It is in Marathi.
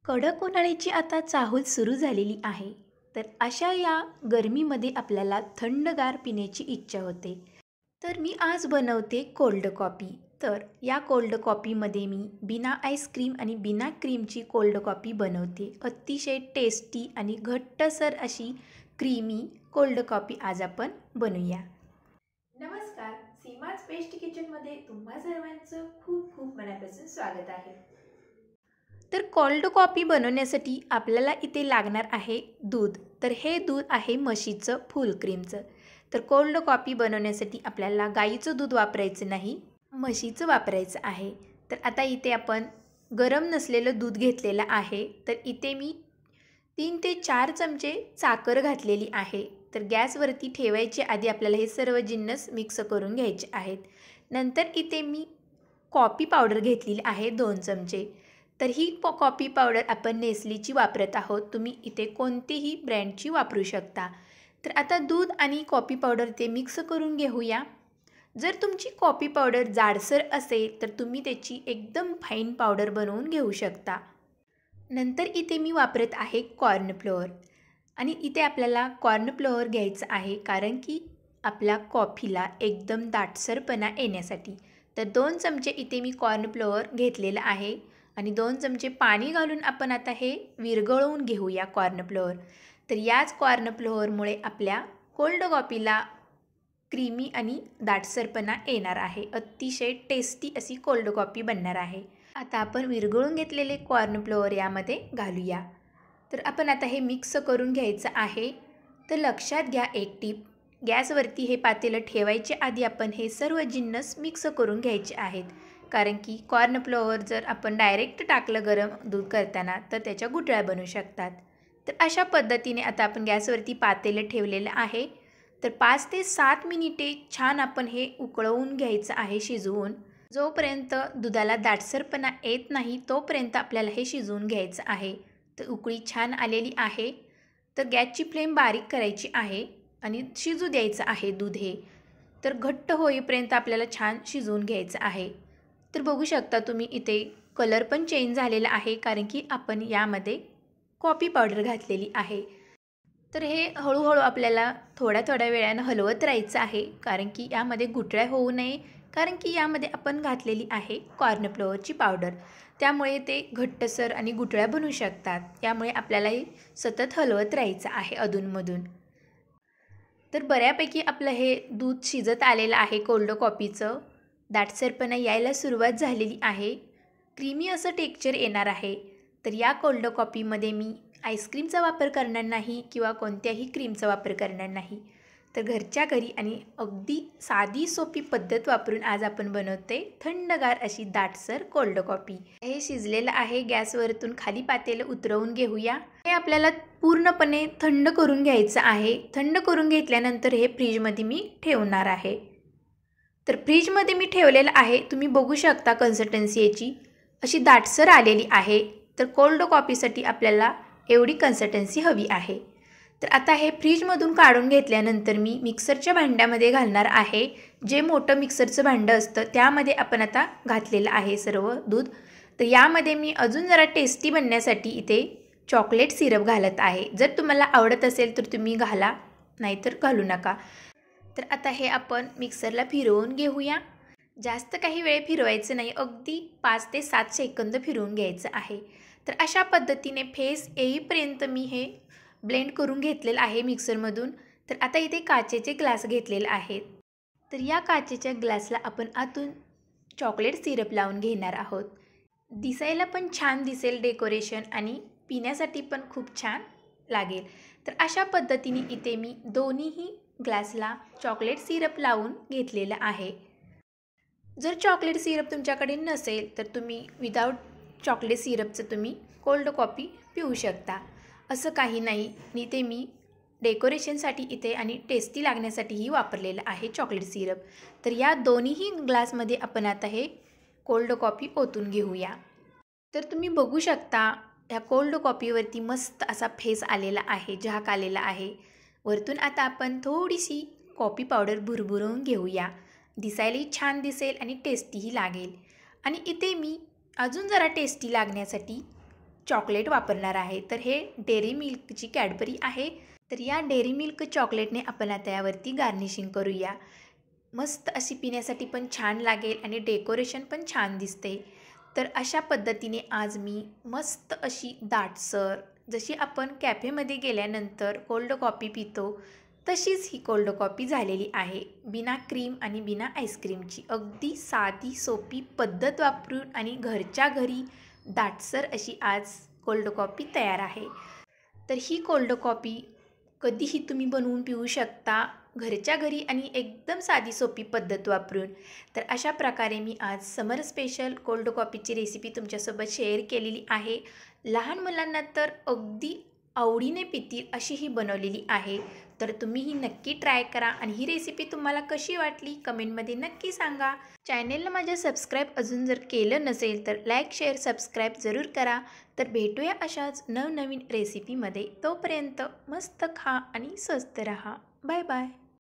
कडक उन्हाळ्याची आता चाहूल सुरू झालेली आहे. तर अशा या गरमीमध्ये आपल्याला थंडगार पिण्याची इच्छा होते. तर मी आज बनवते कोल्ड कॉफी. तर या कोल्ड कॉफीमध्ये मी बिना आईस्क्रीम आणि बिना क्रीमची कोल्ड कॉफी बनवते. अतिशय टेस्टी आणि घट्टसर अशी क्रीमी कोल्ड कॉफी आज आपण बनवूया. नमस्कार, सीमाज बेस्ट किचनमध्ये तुम्हा सर्वांचं खूप खूप मनापासून स्वागत आहे. तर कोल्ड कॉफी बनवण्यासाठी आपल्याला इथे लागणार आहे दूध. तर हे दूध आहे म्हशीचं फुल क्रीमचं. तर कोल्ड कॉफी बनवण्यासाठी आपल्याला गाईचं दूध वापरायचं नाही, म्हशीचं वापरायचं आहे. तर आता इथे आपण गरम नसलेलं दूध घेतलेलं आहे. तर इथे मी 3 ते 4 चमचे साखर घातलेली आहे. तर गॅसवरती ठेवायच्या आधी आपल्याला हे सर्व जिन्नस मिक्स करून घ्यायचे आहेत. नंतर इथे मी कॉफी पावडर घेतलेली आहे 2 चमचे. तर ही कॉफी पावडर आपण नेस्लीची वापरत आहोत. तुम्ही इथे कोणतीही ब्रँडची वापरू शकता. तर आता दूध आणि कॉफी पावडर ते मिक्स करून घेऊया. जर तुमची कॉफी पावडर जाडसर असेल तर तुम्ही त्याची एकदम फाईन पावडर बनवून घेऊ शकता. नंतर इथे मी वापरत आहे कॉर्नफ्लोअर आणि इथे आपल्याला कॉर्नफ्लोअर घ्यायचं आहे कारण की आपल्या कॉफीला एकदम दाटसरपणा येण्यासाठी. तर 2 चमचे इथे मी कॉर्नफ्लोअर घेतलेलं आहे आणि 2 चमचे पाणी घालून आपण आता हे विरघळवून घेऊया कॉर्नफ्लोअर. तर याच कॉर्नफ्लोअरमुळे आपल्या कोल्ड कॉफीला क्रीमी आणि दाटसरपणा येणार आहे. अतिशय टेस्टी अशी कोल्ड कॉफी बनणार आहे. आता आपण विरघळून घेतलेले कॉर्नफ्लोअर यामध्ये घालूया. तर आपण आता हे मिक्स करून घ्यायचं आहे. तर लक्षात घ्या एक टीप, गॅसवरती हे पातेलं ठेवायचे आधी आपण हे सर्व जिन्नस मिक्स करून घ्यायचे आहेत. कारण की कॉर्नफ्लोअर जर आपण डायरेक्ट टाकलं गरम दूध करताना तर त्याच्या गुठळ्या बनू शकतात. तर अशा पद्धतीने आता आपण गॅसवरती पातेलं ठेवलेलं आहे. तर 5 ते 7 मिनिटे छान आपण हे उकळवून घ्यायचं आहे शिजवून. जोपर्यंत दुधाला दाटसरपणा येत नाही तोपर्यंत आपल्याला हे शिजवून घ्यायचं आहे. तर उकळी छान आलेली आहे. तर गॅसची फ्लेम बारीक करायची आहे आणि शिजू द्यायचं आहे दूध हे. तर घट्ट होईपर्यंत आपल्याला छान शिजवून घ्यायचं आहे. तर बघू शकता तुम्ही इथे कलर पण चेंज झालेला आहे कारण की आपण यामध्ये कॉफी पावडर घातलेली आहे. तर हे हळूहळू आपल्याला थोड्या थोड्या वेळानं हलवत राहायचं आहे कारण की यामध्ये गुठळ्या होऊ नये. कारण की यामध्ये आपण घातलेली आहे कॉर्नफ्लोअरची पावडर, त्यामुळे ते घट्टसर आणि गुठळ्या बनू शकतात. त्यामुळे आपल्याला हे सतत हलवत राहायचं आहे अधूनमधून. तर बऱ्यापैकी आपलं हे दूध शिजत आलेलं आहे. कोल्ड कॉफीचं दाटसरपणा यायला सुरुवात झालेली आहे. क्रीमी असं टेक्स्चर येणार आहे. तर या कोल्ड कॉफीमध्ये मी आईस्क्रीमचा वापर करणार नाही किंवा कोणत्याही क्रीमचा वापर करणार नाही. तर घरच्या घरी आणि अगदी साधी सोपी पद्धत वापरून आज आपण बनवते थंडगार अशी दाटसर कोल्ड कॉफी. हे शिजलेलं आहे. गॅसवरतून खाली पातेलं उतरवून घेऊया. हे आपल्याला पूर्णपणे थंड करून घ्यायचं आहे. थंड करून घेतल्यानंतर हे फ्रीजमध्ये मी ठेवणार आहे. तर फ्रीजमध्ये मी ठेवलेलं आहे. तुम्ही बघू शकता कन्सिस्टन्सी याची अशी दाटसर आलेली आहे. तर कोल्ड कॉफीसाठी आपल्याला एवढी कन्सिस्टन्सी हवी आहे. तर आता हे फ्रीजमधून काढून घेतल्यानंतर मी मिक्सरच्या भांड्यामध्ये घालणार आहे. जे मोठं मिक्सरचं भांडं असतं त्यामध्ये आपण आता घातलेलं आहे सर्व दूध. तर यामध्ये मी अजून जरा टेस्टी बनण्यासाठी इथे चॉकलेट सिरप घालत आहे. जर तुम्हाला आवडत असेल तर तुम्ही घाला, नाहीतर घालू नका. तर आता हे आपण मिक्सरला फिरवून घेऊया. जास्त काही वेळ फिरवायचं नाही, अगदी 5 ते 7 सेकंद फिरवून घ्यायचं आहे. तर अशा पद्धतीने फेस येईपर्यंत मी हे ब्लेंड करून घेतलेलं आहे मिक्सरमधून. तर आता इथे काचेचे ग्लास घेतलेले आहेत. तर या काचेच्या ग्लासला आपण आतून चॉकलेट सिरप लावून घेणार आहोत. दिसायला पण छान दिसेल डेकोरेशन आणि पिण्यासाठी पण खूप छान लागेल. तर अशा पद्धतीने इथे मी दोन्हीही ग्लासला चॉकलेट सिरप लावून घेतलेलं आहे. जर चॉकलेट सिरप तुमच्याकडे नसेल तर तुम्ही विदाऊट चॉकलेट सिरपचं तुम्ही कोल्ड कॉफी पिऊ शकता. असं काही नाही. इथे मी डेकोरेशनसाठी इथे आणि टेस्टी लागण्यासाठीही वापरलेलं आहे चॉकलेट सिरप. तर या दोन्हीही ग्लासमध्ये आपण आता हे कोल्ड कॉफी ओतून घेऊया. तर तुम्ही बघू शकता ह्या कोल्ड कॉफीवरती मस्त असा फेस आलेला आहे, झाक आलेला आहे. वरतून आता आपण थोडीशी कॉफी पावडर भुरभुरवून घेऊया. दिसायलाही छान दिसेल आणि टेस्टीही लागेल. आणि इथे मी अजून जरा टेस्टी लागण्यासाठी चॉकलेट वापरणार आहे. तर हे डेअरी मिल्कची कॅडबरी आहे. तर या डेअरी मिल्क चॉकलेटने आपण आता यावरती गार्निशिंग करूया. मस्त अशी पिण्यासाठी पण छान लागेल आणि डेकोरेशन पण छान दिसते. तर अशा पद्धतीने आज मी मस्त अशी दाटसर, जशी आपण कॅफेमध्ये गेल्यानंतर कोल्ड कॉफी पितो तशीच ही कोल्ड कॉफी झालेली आहे. बिना क्रीम आणि बिना आईस्क्रीमची अगदी साधी सोपी पद्धत वापरून आणि घरच्या घरी दाटसर अशी आज कोल्ड कॉफी तयार आहे. तर ही कोल्ड कॉफी कधीही तुम्ही बनवून पिऊ शकता घरच्या घरी आणि एकदम साधी सोपी पद्धत वापरून. तर अशा प्रकारे मी आज समर स्पेशल कोल्ड कॉफीची रेसिपी तुमच्यासोबत शेअर केलेली आहे. लहान मुलांना तर अगदी आवडीने पितील अशी ही बनवलेली आहे. तर तुम्ही ही नक्की ट्राय करा आणि ही रेसिपी तुम्हाला कशी वाटली कमेंटमध्ये नक्की सांगा. चॅनेलला माझ्या सबस्क्राईब अजून जर केलं नसेल तर लाईक शेअर सबस्क्राईब जरूर करा. तर भेटूया अशाच नवनवीन रेसिपीमध्ये. तोपर्यंत मस्त खा आणि स्वस्त रहा. Bye bye.